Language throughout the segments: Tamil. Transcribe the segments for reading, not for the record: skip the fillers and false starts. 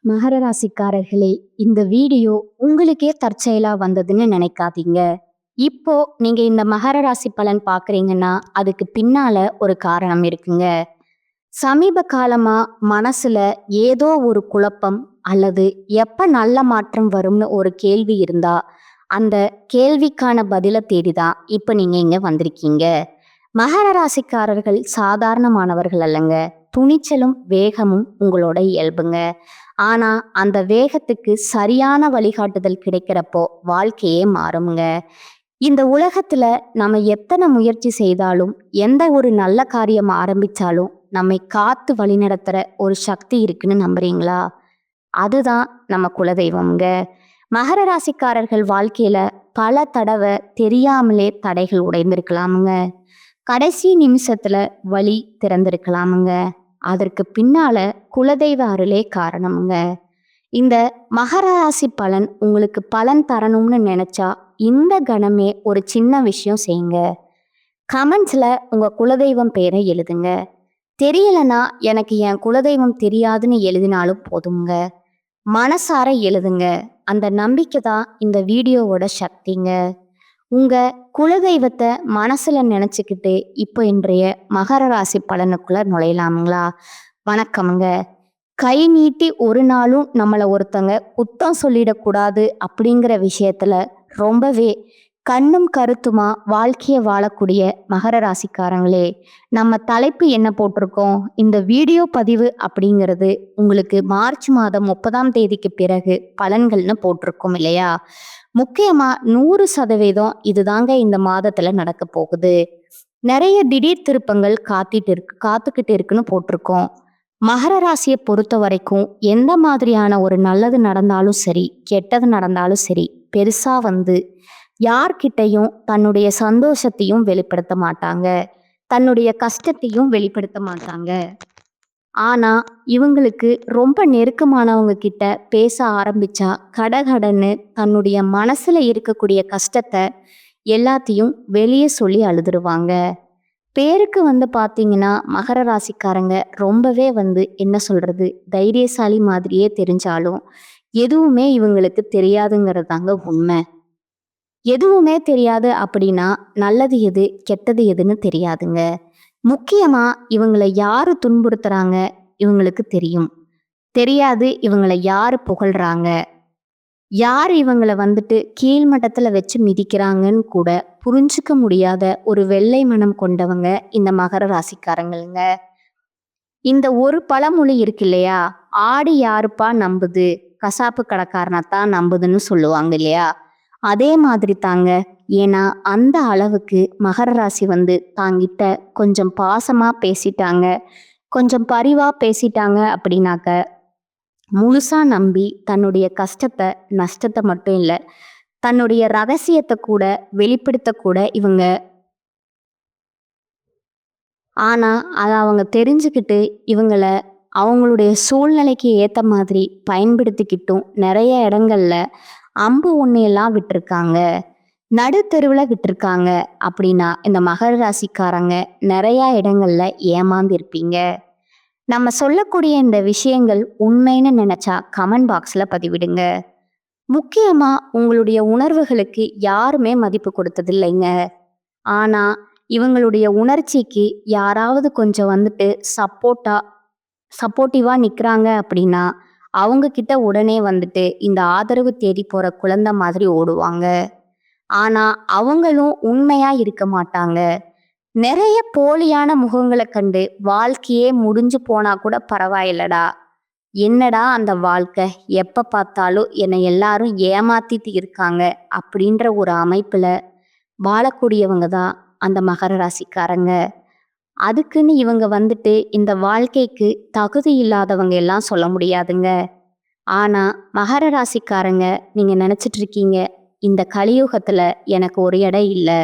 மகர ராசிக்காரர்களே, இந்த வீடியோ உங்களுக்கே தற்செயலா வந்ததுன்னு நினைக்காதீங்க. இப்போ நீங்க இந்த மகர ராசி பலன் பார்க்குறீங்கன்னா, அதுக்கு பின்னால ஒரு காரணம் இருக்குங்க. சமீப காலமா மனசுல ஏதோ ஒரு குழப்பம் அல்லது எப்ப நல்ல மாற்றம் வரும்னு ஒரு கேள்வி இருந்தா, அந்த கேள்விக்கான பதில தேடி தான் இப்ப நீங்க இங்க வந்திருக்கீங்க. மகர ராசிக்காரர்கள் சாதாரணமானவர்கள் அல்லங்க. துணிச்சலும் வேகமும் உங்களோட இயல்புங்க. ஆனா அந்த வேகத்துக்கு சரியான வழிகாட்டுதல் கிடைக்கிறப்போ வாழ்க்கையே மாறுங்க. இந்த உலகத்துல நம்ம எத்தனை முயற்சி செய்தாலும், எந்த ஒரு நல்ல காரியம் ஆரம்பிச்சாலும் நம்மை காத்து வழிநடத்துற ஒரு சக்தி இருக்குன்னு நம்புறீங்களா? அதுதான் நம்ம குலதெய்வம்ங்க. மகர ராசிக்காரர்கள் வாழ்க்கையில பல தடவை தெரியாமலே தடைகள் உடைந்திருக்கலாமுங்க. கடைசி நிமிஷத்துல வழி திறந்திருக்கலாமுங்க. அதற்கு பின்னால குலதெய்வ அருளே காரணமுங்க. இந்த மகர ராசி பலன் உங்களுக்கு பலன் தரணும்னு நினைச்சா இந்த கணமே ஒரு சின்ன விஷயம் செய்யுங்க. கமெண்ட்ஸ்ல உங்க குலதெய்வம் பேரை எழுதுங்க. தெரியலனா எனக்கு என் குலதெய்வம் தெரியாதுன்னு எழுதினாலும் போதுங்க. மனசார எழுதுங்க. அந்த நம்பிக்கை தான் இந்த வீடியோவோட சக்திங்க. உங்க குலதெய்வத்தை மனசுல நினைச்சுக்கிட்டு இப்போ இன்றைய மகர ராசி பலனுக்குள்ள நுழையலாமுங்களா? வணக்கமுங்க. கை நீட்டி ஒரு நாளும் நம்மளை ஒருத்தங்க குத்தம் சொல்லிடக்கூடாது அப்படிங்கிற விஷயத்துல ரொம்பவே கண்ணும் கருத்துமா வாழ்க்கையை வாழக்கூடிய மகர ராசிக்காரங்களே, நம்ம தலைப்பு என்ன போட்டிருக்கோம்? இந்த வீடியோ பதிவு அப்படிங்கிறது உங்களுக்கு மார்ச் மாதம் 30ஆம் தேதிக்கு பிறகு பலன்கள்னு போட்டிருக்கோம் இல்லையா? முக்கியமா 100% இதுதாங்க இந்த மாதத்துல நடக்க போகுது. நிறைய திடீர் திருப்பங்கள் காத்துக்கிட்டு இருக்குன்னு போட்டிருக்கோம். மகர ராசியை பொறுத்த வரைக்கும் எந்த மாதிரியான ஒரு நல்லது நடந்தாலும் சரி, கெட்டது நடந்தாலும் சரி, பெருசா யார்கிட்டையும் தன்னுடைய சந்தோஷத்தையும் வெளிப்படுத்த மாட்டாங்க, தன்னுடைய கஷ்டத்தையும் வெளிப்படுத்த மாட்டாங்க. ஆனா இவங்களுக்கு ரொம்ப நெருக்கமானவங்க கிட்ட பேச ஆரம்பிச்சா கடகடன்னு தன்னுடைய மனசுல இருக்கக்கூடிய கஷ்டத்தை எல்லாத்தையும் வெளியே சொல்லி அழுதுருவாங்க. பேருக்கு பார்த்தீங்கன்னா மகர ராசிக்காரங்க ரொம்பவே என்ன சொல்றது, தைரியசாலி மாதிரியே தெரிஞ்சாலும் எதுவுமே இவங்களுக்கு தெரியாதுங்கிறது தாங்க உண்மை. எதுவுமே தெரியாது அப்படின்னா நல்லது எது கெட்டது எதுன்னு தெரியாதுங்க. முக்கியமா இவங்களை யாரு துன்புறுத்துறாங்க இவங்களுக்கு தெரியும். தெரியாது இவங்களை யாரு புகழ்றாங்க, யார் இவங்களை கீழ்மட்டத்துல வச்சு மிதிக்கிறாங்கன்னு கூட புரிஞ்சுக்க முடியாத ஒரு வெள்ளை மனம் கொண்டவங்க இந்த மகர ராசிக்காரங்களுங்க. இந்த ஒரு பழமொழி இருக்கு இல்லையா, ஆடு யாருப்பா நம்புது, கசாப்பு கடைக்காரனத்தான் நம்புதுன்னு சொல்லுவாங்க இல்லையா? அதே மாதிரி தாங்க. ஏன்னா அந்த அளவுக்கு மகர ராசி தாங்கிட்ட கொஞ்சம் பாசமா பேசிட்டாங்க, கொஞ்சம் பரிவா பேசிட்டாங்க அப்படின்னாக்க முழுசா நம்பி தன்னுடைய கஷ்டத்தை நஷ்டத்தை மட்டும் இல்லை, தன்னுடைய ரகசியத்தை கூட வெளிப்படுத்த கூட இவங்க. ஆனா அதை அவங்க தெரிஞ்சுக்கிட்டு இவங்கள அவங்களுடைய சூழ்நிலைக்கு ஏத்த மாதிரி பயன்படுத்திக்கிட்டும் நிறைய இடங்கள்ல அம்பு ஒன்னையெல்லாம் விட்டுருக்காங்க, நடுத்தெருவில் விட்டுருக்காங்க. அப்படின்னா இந்த மகர ராசிக்காரங்க நிறைய இடங்கள்ல ஏமாந்திருப்பீங்க. நம்ம சொல்லக்கூடிய இந்த விஷயங்கள் உண்மைன்னு நினைச்சா கமெண்ட் பாக்ஸ்ல பதிவிடுங்க. முக்கியமா உங்களுடைய உணர்வுகளுக்கு யாருமே மதிப்பு கொடுத்ததில்லைங்க. ஆனா இவங்களுடைய உணர்ச்சிக்கு யாராவது கொஞ்சம் சப்போர்ட்டிவா நிக்கிறாங்க அப்படின்னா அவங்க கிட்ட உடனே இந்த ஆதரவு தேடி போற குழந்தை மாதிரி ஓடுவாங்க. ஆனா அவங்களும் உண்மையா இருக்க மாட்டாங்க. நிறைய போலியான முகங்களை கண்டு வாழ்க்கையே முடிஞ்சு போனா கூட பரவாயில்லடா, என்னடா அந்த வாழ்க்கை, எப்ப பார்த்தாலும் என்னை எல்லாரும் ஏமாத்திட்டு இருக்காங்க அப்படின்ற ஒரு அமைப்புல வாழக்கூடியவங்க தான் அந்த மகர ராசிக்காரங்க. அதுக்குன்னு இவங்க இந்த வாழ்க்கைக்கு தகுதி இல்லாதவங்க எல்லாம் சொல்ல முடியாதுங்க. ஆனா மகர ராசிக்காரங்க நீங்க நினைச்சிட்டு இருக்கீங்க, இந்த கலியுகத்துல எனக்கு ஒரு இடம் இல்லை,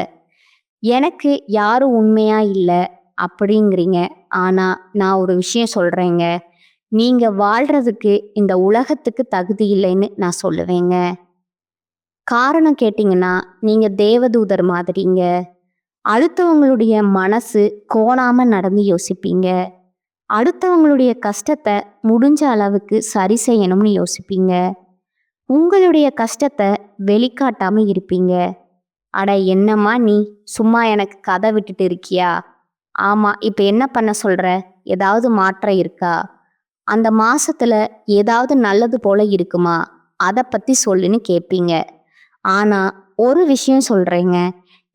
எனக்கு யாரும் உண்மையா இல்லை அப்படிங்கிறீங்க. ஆனா நான் ஒரு விஷயம் சொல்றேங்க, நீங்க வாழ்றதுக்கு இந்த உலகத்துக்கு தகுதி இல்லைன்னு நான் சொல்லுவேங்க. காரணம் கேட்டீங்கன்னா நீங்க தேவதூதர் மாதிரிங்க. அடுத்தவங்களுடைய மனசு கோணாம நடந்து யோசிப்பீங்க. அடுத்தவங்களுடைய கஷ்டத்தை முடிஞ்ச அளவுக்கு சரி செய்யணும்னு யோசிப்பீங்க. உங்களுடைய கஷ்டத்தை வெளிக்காட்டாம இருப்பீங்க. அட என்னம்மா நீ, சும்மா எனக்கு கதை விட்டுட்டு இருக்கியா? ஆமா, இப்ப என்ன பண்ண சொல்ற? ஏதாவது மாற்றம் இருக்கா? அந்த மாசத்துல ஏதாவது நல்லது போல இருக்குமா? அத பத்தி சொல்லுன்னு கேட்பீங்க. ஆனா ஒரு விஷயம் சொல்றேங்க.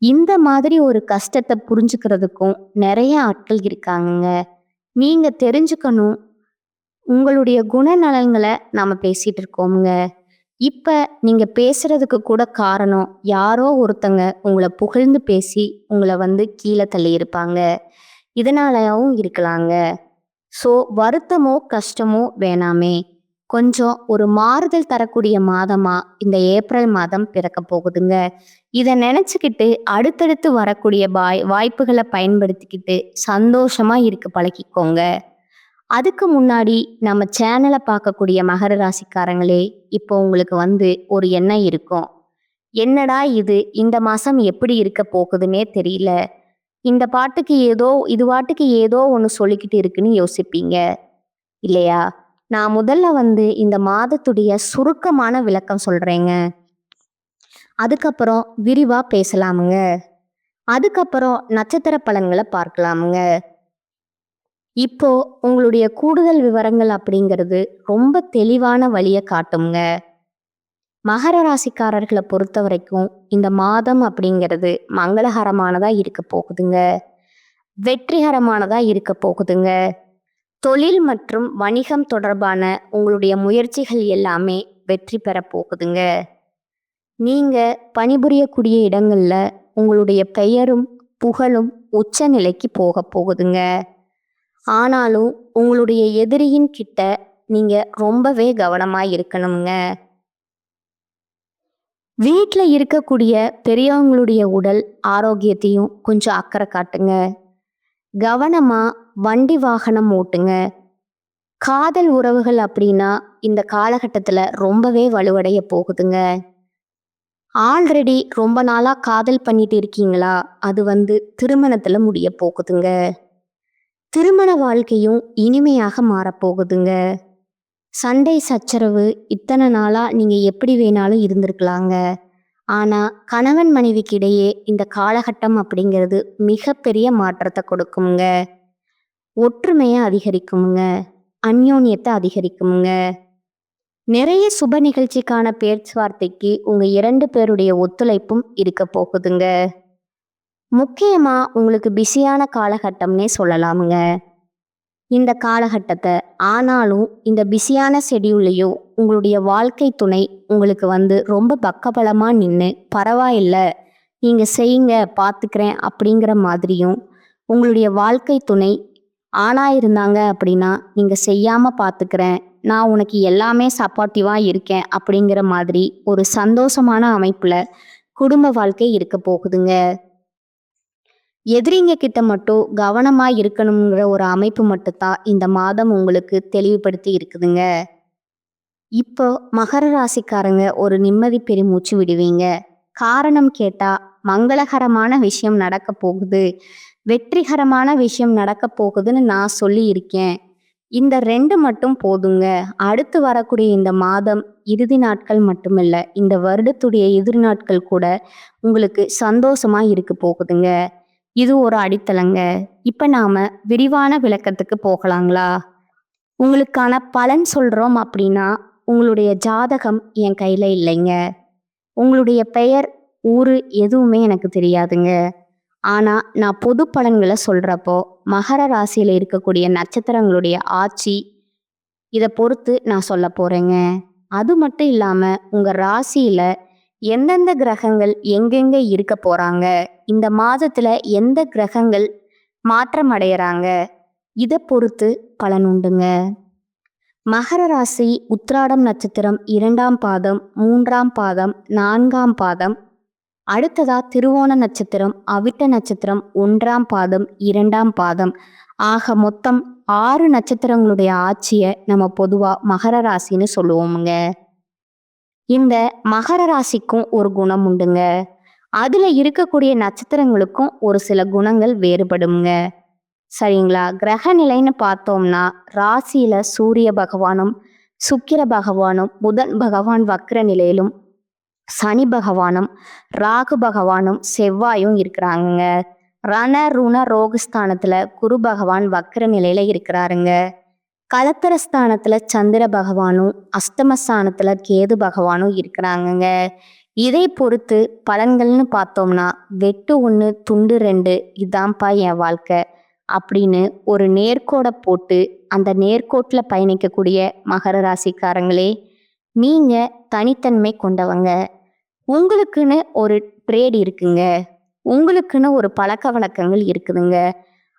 இந்த மாதிரி ஒரு கஷ்டத்தை புரிஞ்சுக்கிறதுக்கும் நிறைய ஆட்கள் இருக்காங்கங்க. நீங்க தெரிஞ்சுக்கணும். உங்களுடைய குணநலன்களை நாம பேசிட்டு இருக்கோமுங்க. இப்ப நீங்க பேசுறதுக்கு கூட காரணம் யாரோ ஒருத்தங்க உங்களை புகழ்ந்து பேசி உங்களை கீழே தள்ளி இருப்பாங்க. இதனாலவும் இருக்கலாங்க. ஸோ வருத்தமோ கஷ்டமோ வேணாமே. கொஞ்சம் ஒரு மாறுதல் தரக்கூடிய மாதமா இந்த ஏப்ரல் மாதம் பிறக்க போகுதுங்க. இதை நினைச்சுக்கிட்டு அடுத்தடுத்து வரக்கூடிய வாய்ப்புகளை பயன்படுத்திக்கிட்டு சந்தோஷமா இருக்க பழகிக்கோங்க. அதுக்கு முன்னாடி நம்ம சேனலை பார்க்கக்கூடிய மகர ராசிக்காரங்களே, இப்போ உங்களுக்கு ஒரு எண்ணம் இருக்கும். என்னடா இது, இந்த மாசம் எப்படி இருக்க போகுதுன்னே தெரியல. இந்த பாட்டுக்கு இது பாட்டுக்கு ஏதோ ஒன்று சொல்லிக்கிட்டு இருக்குன்னு யோசிப்பீங்க இல்லையா? நான் முதல்ல இந்த மாதத்துடைய சுருக்கமான விளக்கம் சொல்றேங்க. அதுக்கப்புறம் விரிவா பேசலாமுங்க. அதுக்கப்புறம் நட்சத்திர பலன்களை பார்க்கலாமுங்க. இப்போ உங்களுடைய கூடுதல் விவரங்கள் அப்படிங்கிறது ரொம்ப தெளிவான வழியை காட்டுங்க. மகர ராசிக்காரர்களை பொறுத்த வரைக்கும் இந்த மாதம் அப்படிங்கிறது மங்களகரமானதா இருக்க போகுதுங்க. வெற்றிகரமானதா இருக்க போகுதுங்க. தொழில் மற்றும் வணிகம் தொடர்பான உங்களுடைய முயற்சிகள் எல்லாமே வெற்றி பெற போகுதுங்க. நீங்க பணிபுரியக்கூடிய இடங்கள்ல உங்களுடைய பெயரும் புகழும் உச்ச நிலைக்கு போக போகுதுங்க. ஆனாலும் உங்களுடைய எதிரியின் கிட்ட நீங்க ரொம்பவே கவனமா இருக்கணுங்க. வீட்டில் இருக்கக்கூடிய பெரியவங்களுடைய உடல் ஆரோக்கியத்தையும் கொஞ்சம் அக்கறை காட்டுங்க. கவனமா வண்டி வாகனம் ஓட்டுங்க. காதல் உறவுகள் அப்படின்னா இந்த காலகட்டத்தில் ரொம்பவே வலுவடைய போகுதுங்க. ஆல்ரெடி ரொம்ப நாளா காதல் பண்ணிட்டு இருக்கீங்களா? அது திருமணத்துல முடிய போகுதுங்க. திருமண வாழ்க்கையும் இனிமையாக மாறப்போகுதுங்க. சண்டை சச்சரவு இத்தனை நாளா நீங்க எப்படி வேணாலும் இருந்திருக்கலாங்க. ஆனா கணவன் மனைவிக்கு இடையே இந்த காலகட்டம் அப்படிங்கிறது மிகப்பெரிய மாற்றத்தை கொடுக்குங்க. ஒற்றுமையை அதிகரிக்குங்க. அந்யோன்யத்தை அதிகரிக்குங்க. நிறைய சுப நிகழ்ச்சிக்கான பேச்சுவார்த்தைக்கு உங்க 2 பேருடைய ஒத்துழைப்பும் இருக்க போகுதுங்க. முக்கியமா உங்களுக்கு பிஸியான காலகட்டம்னே சொல்லலாமுங்க இந்த காலகட்டத்தை. ஆனாலும் இந்த பிஸியான ஷெட்யூல்லையும் உங்களுடைய வாழ்க்கை துணை உங்களுக்கு ரொம்ப பக்கபலமா நின்று பரவாயில்ல நீங்க செய்யுங்க பார்த்துக்கிறேன் அப்படிங்கிற மாதிரியும், உங்களுடைய வாழ்க்கை துணை ஆணா இருந்தாங்க அப்படின்னா நீங்க செய்யாம பார்த்துக்கிறேன், நான் உனக்கு எல்லாமே சப்போர்ட்டிவா இருக்கேன் அப்படிங்கிற மாதிரி ஒரு சந்தோஷமான அமைப்புல குடும்ப வாழ்க்கை இருக்க போகுதுங்க. எதிரிங்க கிட்ட மட்டும் கவனமா இருக்கணுங்கிற ஒரு அமைப்பு மட்டும்தான் இந்த மாதம் உங்களுக்கு தெளிவுபடுத்தி இருக்குதுங்க. இப்போ மகர ராசிக்காரங்க ஒரு நிம்மதி பெருமூச்சு விடுவீங்க. காரணம் கேட்டா மங்களகரமான விஷயம் நடக்க போகுது, வெற்றிகரமான விஷயம் நடக்க போகுதுன்னு நான் சொல்லி இருக்கேன். இந்த 2 மட்டும் போதுங்க. அடுத்து வரக்கூடிய இந்த மாதம் இறுதி நாட்கள் மட்டுமில்ல, இந்த வருடத்துடைய எதிர் நாட்கள் கூட உங்களுக்கு சந்தோஷமா இருக்க போகுதுங்க. இது ஒரு அடித்தளங்க. இப்ப நாம விரிவான விளக்கத்துக்கு போகலாங்களா? உங்களுக்கான பலன் சொல்றோம் அப்படின்னா உங்களுடைய ஜாதகம் என் கையில இல்லைங்க. உங்களுடைய பெயர், ஊரு எதுவுமே எனக்கு தெரியாதுங்க. ஆனா நான் பொது பலன்களை சொல்றப்போ மகர ராசியில இருக்கக்கூடிய நட்சத்திரங்களுடைய ஆட்சி இதை பொறுத்து நான் சொல்ல போறேங்க. அது மட்டும் இல்லாம உங்க ராசியில எந்தெந்த கிரகங்கள் எங்கெங்க இருக்க போறாங்க, இந்த மாதத்துல எந்த கிரகங்கள் மாற்றம் அடையறாங்க, இதை பொறுத்து பலன் உண்டுங்க. மகர ராசி உத்திராடம் நட்சத்திரம் 2ஆம் பாதம், 3ஆம் பாதம், 4ஆம் பாதம், அடுத்ததா திருவோண நட்சத்திரம், அவிட்ட நட்சத்திரம் 1ஆம் பாதம், 2ஆம் பாதம், ஆக மொத்தம் 6 நட்சத்திரங்களுடைய ஆட்சியை நம்ம பொதுவா மகர ராசின்னு சொல்லுவோமுங்க. இந்த மகர ராசிக்கும் ஒரு குணம் உண்டுங்க. அதுல இருக்கக்கூடிய நட்சத்திரங்களுக்கும் ஒரு சில குணங்கள் வேறுபடுங்க. சரிங்களா? கிரக நிலைன்னு பார்த்தோம்னா, ராசியில சூரிய பகவானும், சுக்கிர பகவானும், புதன் பகவான் வக்ர நிலையிலும், சனி பகவானும், ராகு பகவானும், செவ்வாயும் இருக்கிறாங்கங்க. ரண, ருண, ரோகஸ்தானத்துல குரு பகவான் வக்ர நிலையில இருக்கிறாருங்க. கலத்திரஸ்தானத்துல சந்திர பகவானும், அஷ்டமஸ்தானத்துல கேது பகவானும் இருக்கிறாங்கங்க. இதை பொறுத்து பலன்கள்னு பார்த்தோம்னா, வெட்டு 1 துண்டு 2 இதான்ப்பா என் வாழ்க்கை அப்படின்னு ஒரு நேர்கோடை போட்டு அந்த நேர்கோட்டுல பயணிக்கக்கூடிய மகர ராசிக்காரங்களே, நீங்க தனித்தன்மை கொண்டவங்க. உங்களுக்குன்னு ஒரு ட்ரேட் இருக்குங்க. உங்களுக்குன்னு ஒரு பழக்க வழக்கங்கள் இருக்குதுங்க.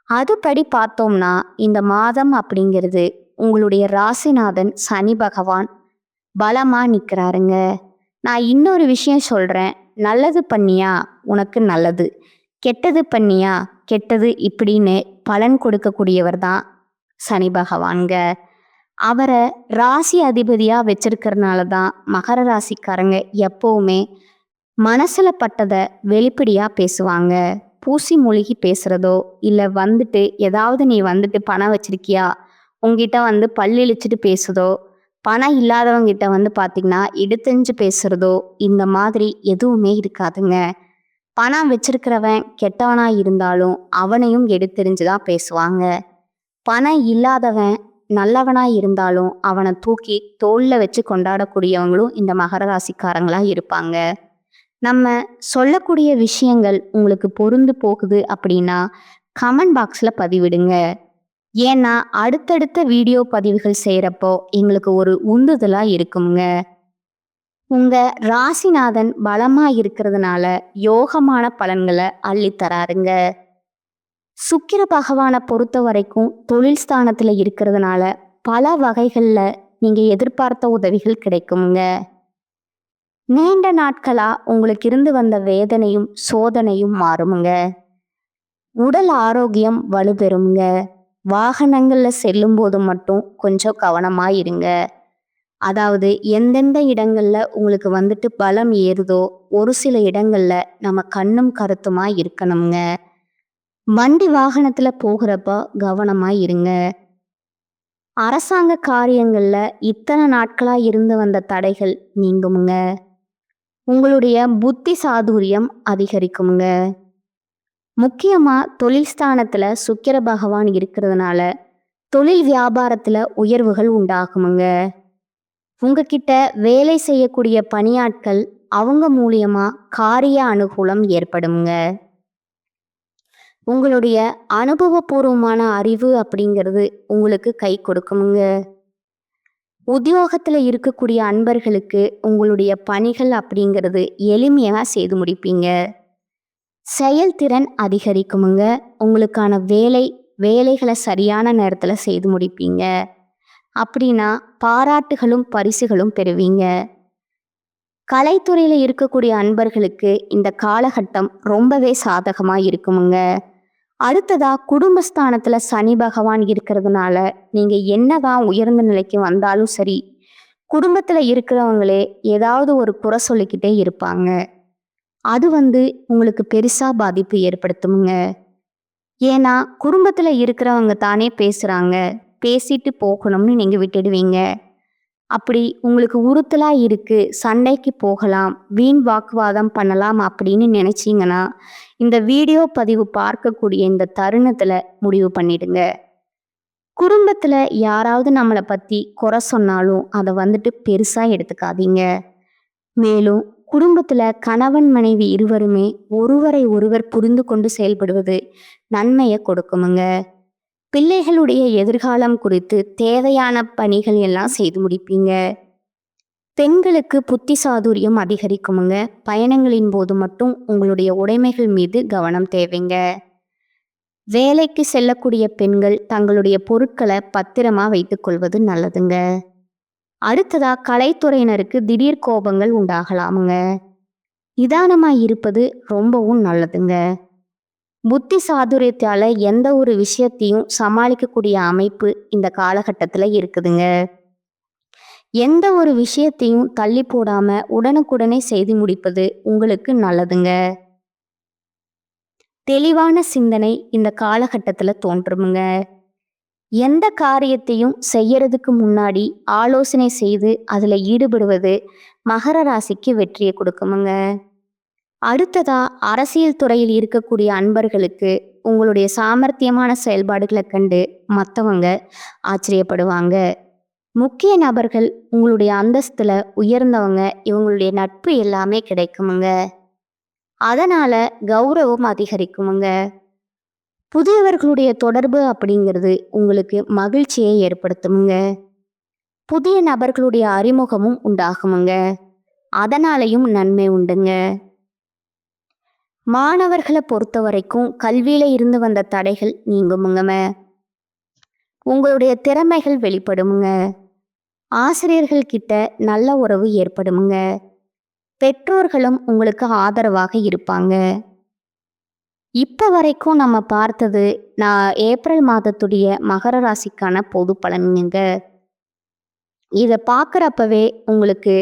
அதுபடி பார்த்தோம்னா, இந்த மாதம் அப்படிங்கிறது உங்களுடைய ராசிநாதன் சனி பகவான் பலமா நிற்கிறாருங்க. நான் இன்னொரு விஷயம் சொல்றேன். நல்லது பண்ணியா உனக்கு நல்லது, கெட்டது பண்ணியா கெட்டது இப்படின்னு பலன் கொடுக்கக்கூடியவர் தான் சனி பகவான்க. அவரை ராசி அதிபதியா வச்சிருக்கிறதுனால தான் மகர ராசிக்காரங்க எப்பவுமே மனசுல பட்டதை வெளிப்படையா பேசுவாங்க. பூசி மூழ்கி பேசுறதோ, இல்லை வந்துட்டு ஏதாவது நீ வந்துட்டு பணம் வச்சிருக்கியா, உங்ககிட்ட வந்து பல்லு இழிச்சிட்டு பேசுதோ, பணம் இல்லாதவங்கிட்ட வந்து பார்த்தீங்கன்னா எடுத்தெஞ்சு பேசுறதோ, இந்த மாதிரி எதுவுமே இருக்காதுங்க. பணம் வச்சிருக்கிறவன் கெட்டவனா இருந்தாலும் அவனையும் எடுத்தெறிஞ்சு தான் பேசுவாங்க. பணம் இல்லாதவன் நல்லவனா இருந்தாலும் அவனை தூக்கி தோல்ல வச்சு கொண்டாடக்கூடியவங்களும் இந்த மகர ராசிக்காரங்களா இருப்பாங்க. நம்ம சொல்லக்கூடிய விஷயங்கள் உங்களுக்கு பொருந்து போகுது அப்படின்னா கமெண்ட் பாக்ஸில் பதிவிடுங்க. ஏன்னா அடுத்தடுத்த வீடியோ பதிவுகள் செய்கிறப்போ எங்களுக்கு ஒரு உந்துதலாக இருக்குங்க. உங்க ராசிநாதன் பலமா இருக்கிறதுனால யோகமான பலன்களை அள்ளித்தராருங்க. சுக்கிர பகவானை பொறுத்த வரைக்கும் தொழில் ஸ்தானத்தில் இருக்கிறதுனால பல வகைகளில் நீங்கள் எதிர்பார்த்த உதவிகள் கிடைக்குங்க. நீண்ட நாட்களா உங்களுக்கு இருந்து வந்த வேதனையும் சோதனையும் மாறுமுங்க. உடல் ஆரோக்கியம் வலுப்பெறுங்க. வாகனங்கள்ல செல்லும் போது மட்டும் கொஞ்சம் கவனமா இருங்க. அதாவது எந்தெந்த இடங்கள்ல உங்களுக்கு வந்துட்டு பலம் ஏறுதோ ஒரு சில இடங்கள்ல நம்ம கண்ணும் கருத்துமா இருக்கணுங்க. வண்டி வாகனத்துல போகிறப்ப கவனமா இருங்க. அரசாங்க காரியங்கள்ல இத்தனை நாட்களா இருந்து வந்த தடைகள் நீங்குமுங்க. உங்களுடைய புத்தி சாதுரியம் அதிகரிக்குமுங்க. முக்கியமா தொழில் ஸ்தானத்துல சுக்கிர பகவான் இருக்கிறதுனால தொழில் வியாபாரத்துல உயர்வுகள் உண்டாகுமுங்க. உங்ககிட்ட வேலை செய்யக்கூடிய பணியாட்கள் அவங்க மூலியமா காரிய அனுகூலம் ஏற்படுங்க. உங்களுடைய அனுபவபூர்வமான அறிவு அப்படிங்கிறது உங்களுக்கு கை கொடுக்குமுங்க. உத்தியோகத்துல இருக்கக்கூடிய அன்பர்களுக்கு உங்களுடைய பணிகள் அப்படிங்கிறது எளிமையா செய்து முடிப்பீங்க. செயல்திறன் அதிகரிக்குமுங்க. உங்களுக்கான வேலைகளை சரியான நேரத்தில் செய்து முடிப்பீங்க. அப்படின்னா பாராட்டுகளும் பரிசுகளும் பெறுவீங்க. கலைத்துறையில் இருக்கக்கூடிய அன்பர்களுக்கு இந்த காலகட்டம் ரொம்பவே சாதகமாக இருக்குமுங்க. அடுத்ததா குடும்பஸ்தானத்தில் சனி பகவான் இருக்கிறதுனால நீங்கள் என்னதான் உயர்ந்த நிலைக்கு வந்தாலும் சரி, குடும்பத்தில் இருக்கிறவங்களே ஏதாவது ஒரு குறை சொல்லிக்கிட்டே இருப்பாங்க. அது உங்களுக்கு பெருசா பாதிப்பு ஏற்படுத்துமுங்க. ஏன்னா குடும்பத்துல இருக்கிறவங்க தானே பேசுறாங்க, பேசிட்டு போகணும்னு நீங்க விட்டுடுவீங்க. அப்படி உங்களுக்கு உறுத்தலா இருக்கு, சண்டைக்கு போகலாம், வீண் வாக்குவாதம் பண்ணலாம் அப்படின்னு நினைச்சீங்கன்னா இந்த வீடியோ பதிவு பார்க்கக்கூடிய இந்த தருணத்துல முடிவு பண்ணிடுங்க. குடும்பத்துல யாராவது நம்மளை பத்தி குறை சொன்னாலும் அதை பெருசா எடுத்துக்காதீங்க. மேலும் குடும்பத்துல கணவன் மனைவி இருவருமே ஒருவரை ஒருவர் புரிந்து கொண்டு செயல்படுவது நன்மையை கொடுக்குமுங்க. பிள்ளைகளுடைய எதிர்காலம் குறித்து தேவையான பணிகள் எல்லாம் செய்து முடிப்பீங்க. பெண்களுக்கு புத்தி சாதுரியம் அதிகரிக்குமுங்க. பயணங்களின் போது மட்டும் உங்களுடைய உடைமைகள் மீது கவனம் தேவைங்க. வேலைக்கு செல்லக்கூடிய பெண்கள் தங்களுடைய பொருட்களை பத்திரமா வைத்துக் கொள்வது நல்லதுங்க. அடுத்ததா கலைத்துறையினருக்கு திடீர் கோபங்கள் உண்டாகலாமுங்க. நிதானமா இருப்பது ரொம்பவும் நல்லதுங்க. புத்தி சாதுரியத்தால எந்த ஒரு விஷயத்தையும் சமாளிக்கக்கூடிய அமைப்பு இந்த காலகட்டத்தில் இருக்குதுங்க. எந்த ஒரு விஷயத்தையும் தள்ளி போடாம உடனுக்குடனே செய்து முடிப்பது உங்களுக்கு நல்லதுங்க. தெளிவான சிந்தனை இந்த காலகட்டத்தில் தோன்றுமுங்க. எந்த காரியத்தையும் செய்யறதுக்கு முன்னாடி ஆலோசனை செய்து அதில் ஈடுபடுவது மகர ராசிக்கு வெற்றியை கொடுக்குமுங்க. அடுத்ததா அரசியல் துறையில் இருக்கக்கூடிய அன்பர்களுக்கு உங்களுடைய சாமர்த்தியமான செயல்பாடுகளை கண்டு மற்றவங்க ஆச்சரியப்படுவாங்க. முக்கிய நபர்கள் உங்களுடைய அந்தஸ்துல உயர்ந்தவங்க, இவங்களுடைய நட்பு எல்லாமே கிடைக்குமுங்க. அதனால கௌரவம் அதிகரிக்குமுங்க. புதியவர்களுடைய தொடர்பு அப்படிங்கிறது உங்களுக்கு மகிழ்ச்சியை ஏற்படுத்துமுங்க. புதிய நபர்களுடைய அறிமுகமும் உண்டாகுமுங்க. அதனாலையும் நன்மை உண்டுங்க. மாணவர்களை பொறுத்த வரைக்கும் கல்வியில இருந்து வந்த தடைகள் நீங்குமுங்க. உங்களுடைய திறமைகள் வெளிப்படுமுங்க. ஆசிரியர்கள் கிட்ட நல்ல உறவு ஏற்படுமுங்க. பெற்றோர்களும் உங்களுக்கு ஆதரவாக இருப்பாங்க. இப்போ வரைக்கும் நம்ம பார்த்தது ஏப்ரல் மாதத்துடைய மகர ராசிக்கான பொது பலனுங்க. இதை பார்க்குறப்பவே உங்களுக்கு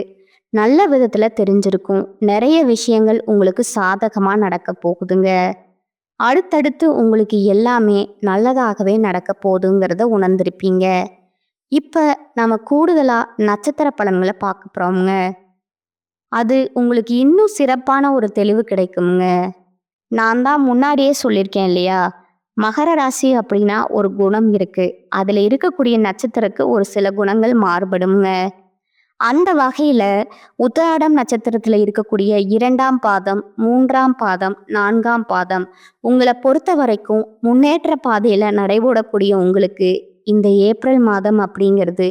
நல்ல விதத்தில் தெரிஞ்சிருக்கும். நிறைய விஷயங்கள் உங்களுக்கு சாதகமாக நடக்க போகுதுங்க. அடுத்தடுத்து உங்களுக்கு எல்லாமே நல்லதாகவே நடக்க போகுதுங்கிறத உணர்ந்திருப்பீங்க. இப்போ நம்ம கூடுதலாக நட்சத்திர பலன்களை பார்க்க போகிறோமுங்க. அது உங்களுக்கு இன்னும் சிறப்பான ஒரு தெளிவு கிடைக்குமுங்க. நான் தான் முன்னாடியே சொல்லியிருக்கேன் இல்லையா, மகர ராசி அப்படின்னா ஒரு குணம் இருக்கு. அதில் இருக்கக்கூடிய நட்சத்திரக்கு ஒரு சில குணங்கள் மாறுபடுங்க. அந்த வகையில் உத்திராடம் நட்சத்திரத்தில் இருக்கக்கூடிய 2ஆம் பாதம், 3ஆம் பாதம், 4ஆம் பாதம் உங்களை பொறுத்த வரைக்கும் முன்னேற்ற பாதையில் நடைபோடக்கூடிய உங்களுக்கு இந்த ஏப்ரல் மாதம் அப்படிங்கிறது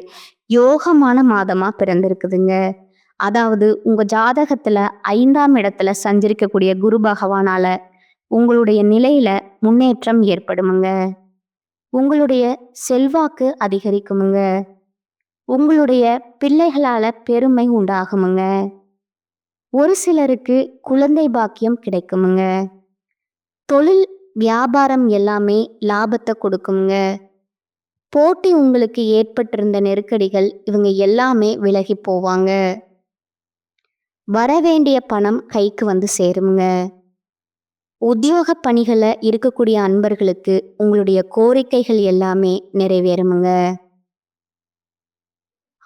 யோகமான மாதமாக பிறந்திருக்குதுங்க. அதாவது உங்கள் ஜாதகத்தில் 5ஆம் இடத்துல சஞ்சரிக்கக்கூடிய குரு பகவானால உங்களுடைய நிலையில முன்னேற்றம் ஏற்படுமுங்க. உங்களுடைய செல்வாக்கு அதிகரிக்குமுங்க. உங்களுடைய பிள்ளைகளால பெருமை உண்டாகுமுங்க. ஒரு சிலருக்கு குழந்தை பாக்கியம் கிடைக்குமுங்க. தொழில் வியாபாரம் எல்லாமே லாபத்தை கொடுக்குமுங்க. போட்டி உங்களுக்கு ஏற்பட்டிருந்த நெருக்கடிகள் இவங்க எல்லாமே விலகி போவாங்க. வரவேண்டிய பணம் கைக்கு வந்து சேருமுங்க. உத்தியோக பணிகளில் இருக்கக்கூடிய அன்பர்களுக்கு உங்களுடைய கோரிக்கைகள் எல்லாமே நிறைவேறுமுங்க.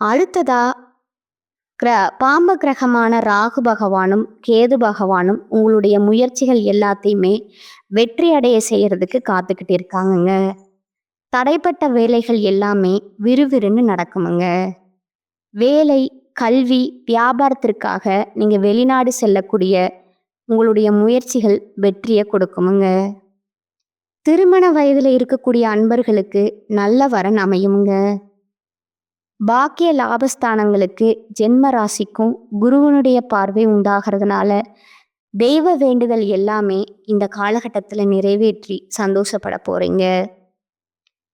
அடுத்ததா பாம்பு கிரகமான ராகு பகவானும் கேது பகவானும் உங்களுடைய முயற்சிகள் எல்லாத்தையுமே வெற்றி அடைய செய்யறதுக்கு காத்துக்கிட்டு இருக்காங்கங்க. தடைப்பட்ட வேலைகள் எல்லாமே விறுவிறுன்னு நடக்குமுங்க. வேலை, கல்வி, வியாபாரத்திற்காக நீங்கள் வெளிநாடு செல்லக்கூடிய உங்களுடைய முயற்சிகள் வெற்றியை கொடுக்குமுங்க. திருமண வயதில் இருக்கக்கூடிய அன்பர்களுக்கு நல்ல வரன் அமையுங்க. பாக்கிய லாபஸ்தானங்களுக்கு ஜென்ம ராசிக்கும் குருவனுடைய பார்வை உண்டாகிறதுனால தெய்வ வேண்டுதல் எல்லாமே இந்த காலகட்டத்தில் நிறைவேற்றி சந்தோஷப்பட போறீங்க.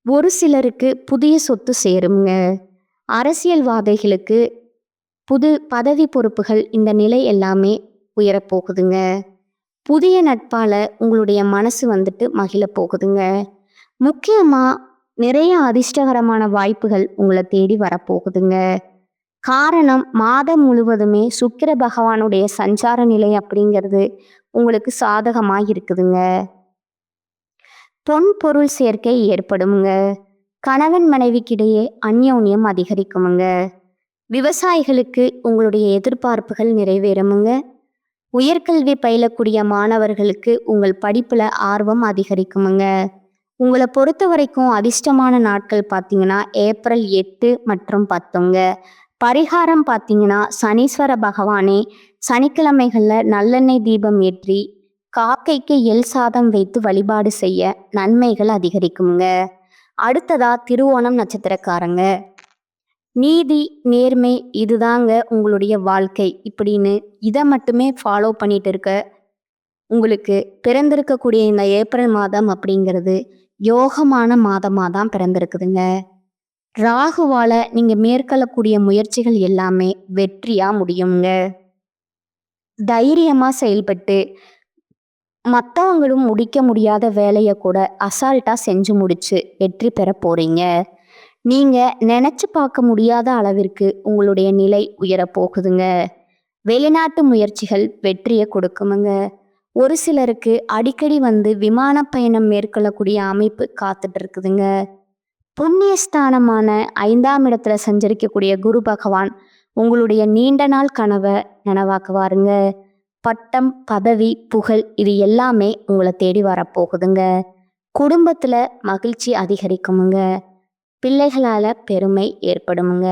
ஒரு சிலருக்கு புதிய சொத்து சேருங்க. அரசியல்வாதிகளுக்கு புது பதவி பொறுப்புகள் இந்த நிலை எல்லாமே உயரப்போகுதுங்க. புதிய நட்பால உங்களுடைய மனசு வந்துட்டு மகிழ போகுதுங்க. முக்கியமாக நிறைய அதிர்ஷ்டகரமான வாய்ப்புகள் உங்களை தேடி வரப்போகுதுங்க. காரணம் மாதம் முழுவதுமே சுக்கிர பகவானுடைய சஞ்சார நிலை அப்படிங்கிறது உங்களுக்கு சாதகமாக இருக்குதுங்க. பொன் பொருள் சேர்க்கை ஏற்படுமுங்க. கணவன் மனைவிக்கிடையே அந்யோன்யம் அதிகரிக்குமுங்க. விவசாயிகளுக்கு உங்களுடைய எதிர்பார்ப்புகள் நிறைவேறுமுங்க. உயர்கல்வி பயிலக்கூடிய மாணவர்களுக்கு உங்கள் படிப்பில் ஆர்வம் அதிகரிக்குமுங்க. உங்களை பொறுத்த வரைக்கும் அதிர்ஷ்டமான நாட்கள் பார்த்தீங்கன்னா ஏப்ரல் 8 மற்றும் 10ங்க. பரிகாரம் பார்த்தீங்கன்னா சனீஸ்வர பகவானே சனிக்கிழமைகளில் நல்லெண்ணெய் தீபம் ஏற்றி காக்கைக்கு எல் சாதம் வைத்து வழிபாடு செய்ய நன்மைகள் அதிகரிக்குங்க. அடுத்ததா திருவோணம் நட்சத்திரக்காரங்க. நீதி, நேர்மை இதுதாங்க உங்களுடைய வாழ்க்கை இப்படின்னு இதை மட்டுமே ஃபாலோ பண்ணிட்டு இருக்க உங்களுக்கு பிறந்திருக்கக்கூடிய இந்த ஏப்ரல் மாதம் அப்படிங்கிறது யோகமான மாதமாக தான் பிறந்திருக்குதுங்க. ராகுவால் நீங்கள் மேற்கொள்ளக்கூடிய முயற்சிகள் எல்லாமே வெற்றியாக முடியுங்க. தைரியமாக செயல்பட்டு மற்றவங்களும் முடிக்க முடியாத வேலையை கூட அசால்ட்டாக செஞ்சு முடிச்சு வெற்றி பெற போகிறீங்க. நீங்கள் நினச்சி பார்க்க முடியாத அளவிற்கு உங்களுடைய நிலை உயரப்போகுதுங்க. வெளிநாட்டு முயற்சிகள் வெற்றியை கொடுக்குமுங்க. ஒரு சிலருக்கு அடிக்கடி விமான பயணம் மேற்கொள்ளக்கூடிய அமைப்பு காத்துட்டு இருக்குதுங்க. புண்ணியஸ்தானமான 5ஆம் இடத்துல சஞ்சரிக்கக்கூடிய குரு பகவான் உங்களுடைய நீண்ட நாள் கனவை நனவாக்குவாருங்க. பட்டம், பதவி, புகழ் இது எல்லாமே உங்களை தேடி வரப்போகுதுங்க. குடும்பத்துல மகிழ்ச்சி அதிகரிக்குமுங்க. பிள்ளைகளால பெருமை ஏற்படுமுங்க.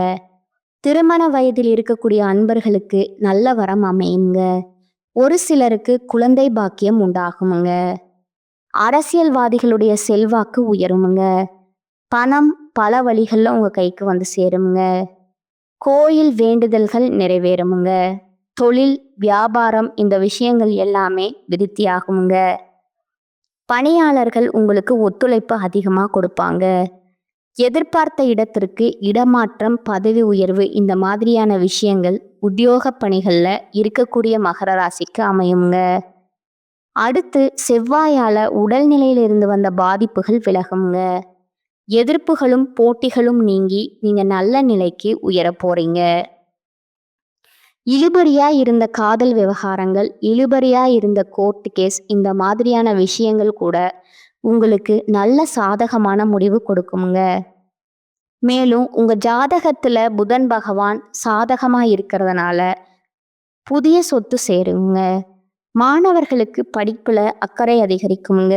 திருமண வயதில் இருக்கக்கூடிய அன்பர்களுக்கு நல்ல வரம் அமையுங்க. ஒரு சிலருக்கு குழந்தை பாக்கியம் உண்டாகுமுங்க. அரசியல்வாதிகளுடைய செல்வாக்கு உயருமுங்க. பணம் பல வழிகளில் உங்க கைக்கு சேருமுங்க. கோயில் வேண்டுதல்கள் நிறைவேறுமுங்க. தொழில், வியாபாரம் இந்த விஷயங்கள் எல்லாமே விருத்தியாகுமுங்க. பணியாளர்கள் உங்களுக்கு ஒத்துழைப்பு அதிகமாக கொடுப்பாங்க. எதிர்பார்த்த இடத்திற்கு இடமாற்றம், பதவி உயர்வு இந்த மாதிரியான விஷயங்கள் உத்தியோக பணிகளில் இருக்கக்கூடிய மகர ராசிக்கு அமையுங்க. அடுத்து செவ்வாயால உடல்நிலையிலிருந்து வந்த பாதிப்புகள் விலகுங்க. எதிர்ப்புகளும் போட்டிகளும் நீங்கி நீங்க நல்ல நிலைக்கு உயர போறீங்க. இழுபறியா இருந்த காதல் விவகாரங்கள், இழுபறியா இருந்த கோர்ட் கேஸ் இந்த மாதிரியான விஷயங்கள் கூட உங்களுக்கு நல்ல சாதகமான முடிவு கொடுக்குமுங்க. மேலும் உங்க ஜாதகத்துல புதன் பகவான் சாதகமா இருக்கிறதுனால புதிய சொத்து சேருங்க. மாணவர்களுக்கு படிப்புல அக்கறை அதிகரிக்குங்க.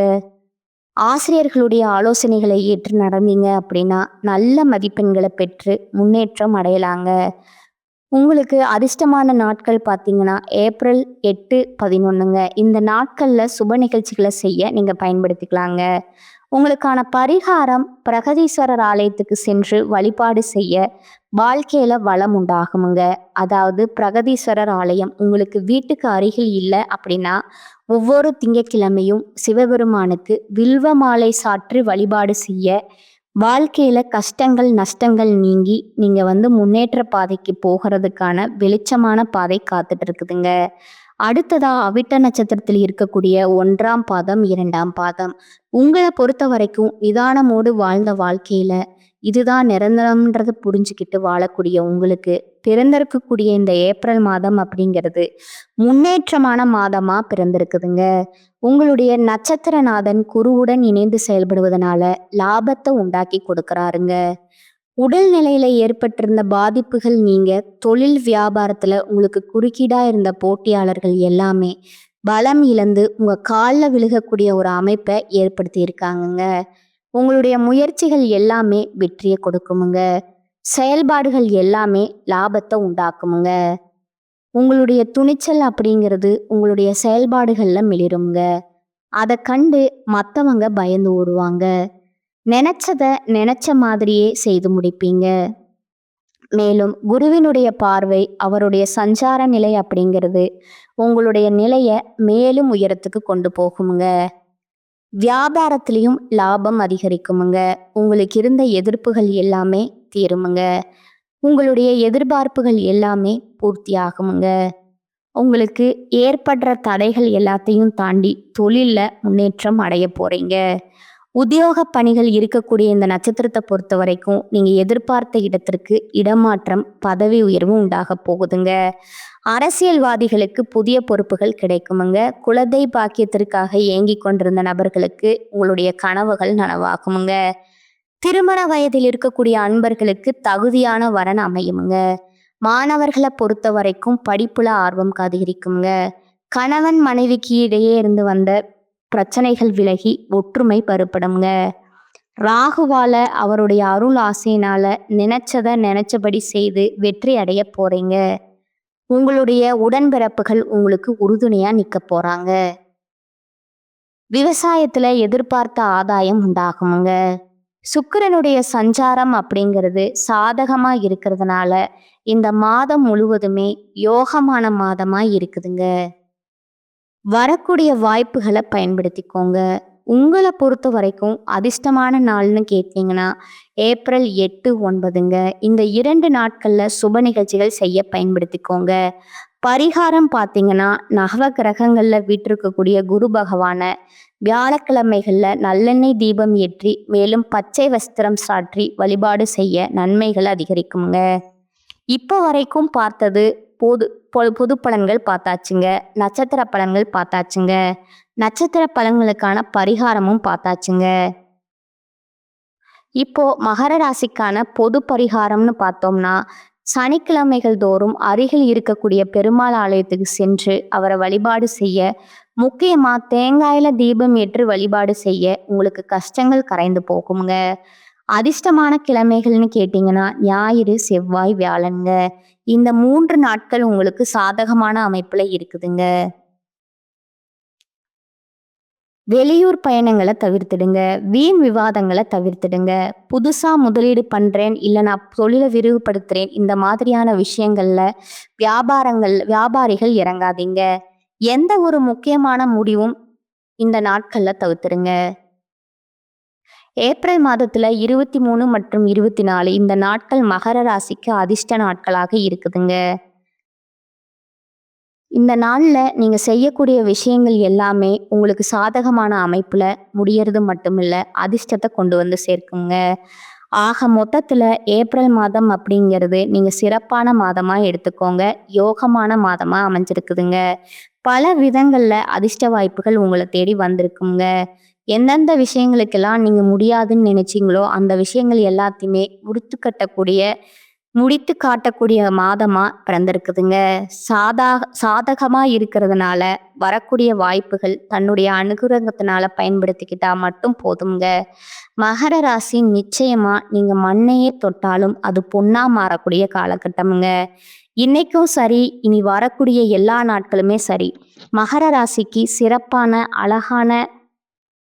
ஆசிரியர்களுடைய ஆலோசனைகளை ஏற்று நடந்தீங்க அப்படின்னா நல்ல மதிப்பெண்களை பெற்று முன்னேற்றம் அடையலாங்க. உங்களுக்கு அதிர்ஷ்டமான நாட்கள் பார்த்தீங்கன்னா ஏப்ரல் 8, 11ங்க. இந்த நாட்களில் சுப நிகழ்ச்சிகளை செய்ய நீங்கள் பயன்படுத்திக்கலாங்க. உங்களுக்கான பரிகாரம் பிரகதீஸ்வரர் ஆலயத்துக்கு சென்று வழிபாடு செய்ய வாழ்க்கையில் வளம் உண்டாகுமுங்க. அதாவது பிரகதீஸ்வரர் ஆலயம் உங்களுக்கு வீட்டுக்கு அருகில் இல்லை அப்படின்னா ஒவ்வொரு திங்கட்கிழமையும் சிவபெருமானுக்கு வில்வ மாலை சாற்றி வழிபாடு செய்ய வாழ்க்கையில கஷ்டங்கள் நஷ்டங்கள் நீங்கி நீங்க முன்னேற்ற பாதைக்கு போகிறதுக்கான வெளிச்சமான பாதை காத்துட்டு இருக்குதுங்க. அடுத்ததா அவிட்ட நட்சத்திரத்தில் இருக்கக்கூடிய 1ஆம் பாதம், 2ஆம் பாதம் உங்களை பொறுத்த வரைக்கும் நிதானமோடு வாழ்ந்த வாழ்க்கையில இதுதான் நிரந்தரம்ன்றதை புரிஞ்சுக்கிட்டு வாழக்கூடிய உங்களுக்கு பிறந்திருக்கக்கூடிய இந்த ஏப்ரல் மாதம் அப்படிங்கிறது முன்னேற்றமான மாதமா பிறந்திருக்குதுங்க. உங்களுடைய நட்சத்திரநாதன் குருவுடன் இணைந்து செயல்படுவதனால லாபத்தை உண்டாக்கி கொடுக்கறாருங்க. உடல்நிலையில ஏற்பட்டிருந்த பாதிப்புகள் நீங்க தொழில் வியாபாரத்துல உங்களுக்கு குறுக்கீடா இருந்த போட்டியாளர்கள் எல்லாமே பலம் இழந்து உங்க காலில் விழுகக்கூடிய ஒரு அமைப்பை ஏற்படுத்தி இருக்காங்கங்க. உங்களுடைய முயற்சிகள் எல்லாமே வெற்றியை கொடுக்குமுங்க. செயல்பாடுகள் எல்லாமே லாபத்தை உண்டாக்குமுங்க. உங்களுடைய துணிச்சல் அப்படிங்கிறது உங்களுடைய செயல்பாடுகள்ல மிளிருங்க. அதை கண்டு மற்றவங்க பயந்து ஓடுவாங்க. நினைச்சத நினைச்ச மாதிரியே செய்து முடிப்பீங்க. மேலும் குருவினுடைய பார்வை, அவருடைய சஞ்சார நிலை அப்படிங்கிறது உங்களுடைய நிலையை மேலும் உயரத்துக்கு கொண்டு போகுமுங்க. வியாபாரத்திலையும் லாபம் அதிகரிக்குமுங்க. உங்களுக்கு இருந்த எதிர்ப்புகள் எல்லாமே தீருமுங்க. உங்களுடைய எதிர்பார்ப்புகள் எல்லாமே பூர்த்தியாகுமுங்க. உங்களுக்கு ஏற்படுற தடைகள் எல்லாத்தையும் தாண்டி தொழிலில் முன்னேற்றம் அடைய போறீங்க. உத்தியோக பணிகள் இருக்கக்கூடிய இந்த நட்சத்திரத்தை பொறுத்த வரைக்கும் நீங்கள் எதிர்பார்த்த இடத்திற்கு இடமாற்றம், பதவி உயர்வு உண்டாக போகுதுங்க. அரசியல்வாதிகளுக்கு புதிய பொறுப்புகள் கிடைக்குமுங்க. குழந்தை பாக்கியத்திற்காக ஏங்கி கொண்டிருந்த நபர்களுக்கு உங்களுடைய கனவுகள் நனவாகுமுங்க. திருமண வயதில் இருக்கக்கூடிய அன்பர்களுக்கு தகுதியான வரன் அமையுமுங்க. மாணவர்களை பொறுத்த வரைக்கும் படிப்புல ஆர்வம் அதிகரிக்குங்க. கணவன் மனைவிக்கு இடையே இருந்து வந்த பிரச்சனைகள் விலகி ஒற்றுமை பருப்படுங்க. ராகுவால அவருடைய அருள் ஆசையினால நினைச்சத நினைச்சபடி செய்து வெற்றி அடைய போறீங்க. உங்களுடைய உடன்பிறப்புகள் உங்களுக்கு உறுதுணையா நிக்க போறாங்க. விவசாயத்துல எதிர்பார்த்த ஆதாயம் உண்டாகுமுங்க. சுக்கிரனுடைய சஞ்சாரம் அப்படிங்கிறது சாதகமா இருக்கிறதுனால இந்த மாதம் முழுவதுமே யோகமான மாதமா இருக்குதுங்க. வரக்கூடிய வாய்ப்புகளை பயன்படுத்திக்கோங்க. உங்களை பொறுத்த வரைக்கும் அதிர்ஷ்டமான நாள்னு கேட்டீங்கன்னா ஏப்ரல் 8, 9ங்க. இந்த 2 நாட்களில் சுப நிகழ்ச்சிகள் செய்ய பயன்படுத்திக்கோங்க. பரிகாரம் பார்த்தீங்கன்னா நவ கிரகங்களில் வீற்றிருக்கக்கூடிய குரு பகவானை வியாழக்கிழமைகளில் நல்லெண்ணெய் தீபம் ஏற்றி மேலும் பச்சை வஸ்திரம் சாற்றி வழிபாடு செய்ய நன்மைகள் அதிகரிக்குங்க. இப்போ வரைக்கும் பார்த்தது பொது பலன்கள் பார்த்தாச்சுங்க. நட்சத்திர பலன்கள் பார்த்தாச்சுங்க. நட்சத்திர பலன்களுக்கான பரிகாரமும் பார்த்தாச்சுங்க. இப்போ மகர ராசிக்கான பொது பரிகாரம்னு பார்த்தோம்னா, சனிக்கிழமைகள் தோறும் அருகில் இருக்கக்கூடிய பெருமாள் ஆலயத்துக்கு சென்று அவரை வழிபாடு செய்ய, முக்கியமா தேங்காயில தீபம் ஏற்றி வழிபாடு செய்ய உங்களுக்கு கஷ்டங்கள் கரைந்து போகுங்க. அதிர்ஷ்டமான கிழமைகள்னு கேட்டிங்கன்னா ஞாயிறு, செவ்வாய், வியாழனுங்க. இந்த 3 நாட்கள் உங்களுக்கு சாதகமான அமைப்புல இருக்குதுங்க. வெளியூர் பயணங்களை தவிர்த்திடுங்க. வீண் விவாதங்களை தவிர்த்திடுங்க. புதுசா முதலீடு பண்றேன், இல்ல நான் தொழிலை விரிவுபடுத்துறேன், இந்த மாதிரியான விஷயங்கள்ல வியாபாரிகள் இறங்காதீங்க. எந்த ஒரு முக்கியமான முடிவும் இந்த நாட்கள்ல தவிர்த்திடுங்க. ஏப்ரல் மாதத்துல 23 மற்றும் 24 இந்த நாட்கள் மகர ராசிக்கு அதிர்ஷ்ட நாட்களாக இருக்குதுங்க. இந்த நாள்ல நீங்க செய்யக்கூடிய விஷயங்கள் எல்லாமே உங்களுக்கு சாதகமான அமைப்புல முடியறது மட்டுமில்ல, அதிர்ஷ்டத்தை கொண்டு வந்து சேர்க்குங்க. ஆக மொத்தத்துல ஏப்ரல் மாதம் அப்படிங்கிறது நீங்க சிறப்பான மாதமா எடுத்துக்கோங்க. யோகமான மாதமா அமைஞ்சிருக்குதுங்க. பல விதங்கள்ல அதிர்ஷ்ட வாய்ப்புகள் உங்களை தேடி வந்திருக்குங்க. எந்தெந்த விஷயங்களுக்கெல்லாம் நீங்க முடியாதுன்னு நினைச்சீங்களோ அந்த விஷயங்கள் எல்லாத்தையுமே முடித்து காட்டக்கூடிய மாதமா பிறந்திருக்குதுங்க. சாதகமா இருக்கிறதுனால வரக்கூடிய வாய்ப்புகள் தன்னுடைய அனுகிரகத்தினால பயன்படுத்திக்கிட்டா மட்டும் போதுங்க. மகர ராசி நிச்சயமா நீங்க மண்ணையே தொட்டாலும் அது பொன்னா மாறக்கூடிய காலகட்டமுங்க. இன்னைக்கும் சரி, இனி வரக்கூடிய எல்லா நாட்களுமே சரி, மகர ராசிக்கு சிறப்பான அழகான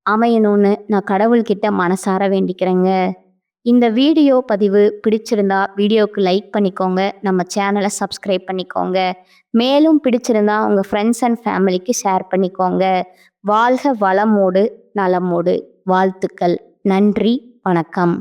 அமையணும்னு நான் கடவுள்கிட்ட மனசார வேண்டிக்கிறேங்க. இந்த வீடியோ பதிவு பிடிச்சிருந்தா வீடியோவுக்கு லைக் பண்ணிக்கோங்க. நம்ம சேனலை சப்ஸ்கிரைப் பண்ணிக்கோங்க. மேலும் பிடிச்சிருந்தா உங்கள் ஃப்ரெண்ட்ஸ் அண்ட் ஃபேமிலிக்கு ஷேர் பண்ணிக்கோங்க. வாழ்க வளமோடு நலமோடு. வாழ்த்துக்கள். நன்றி. வணக்கம்.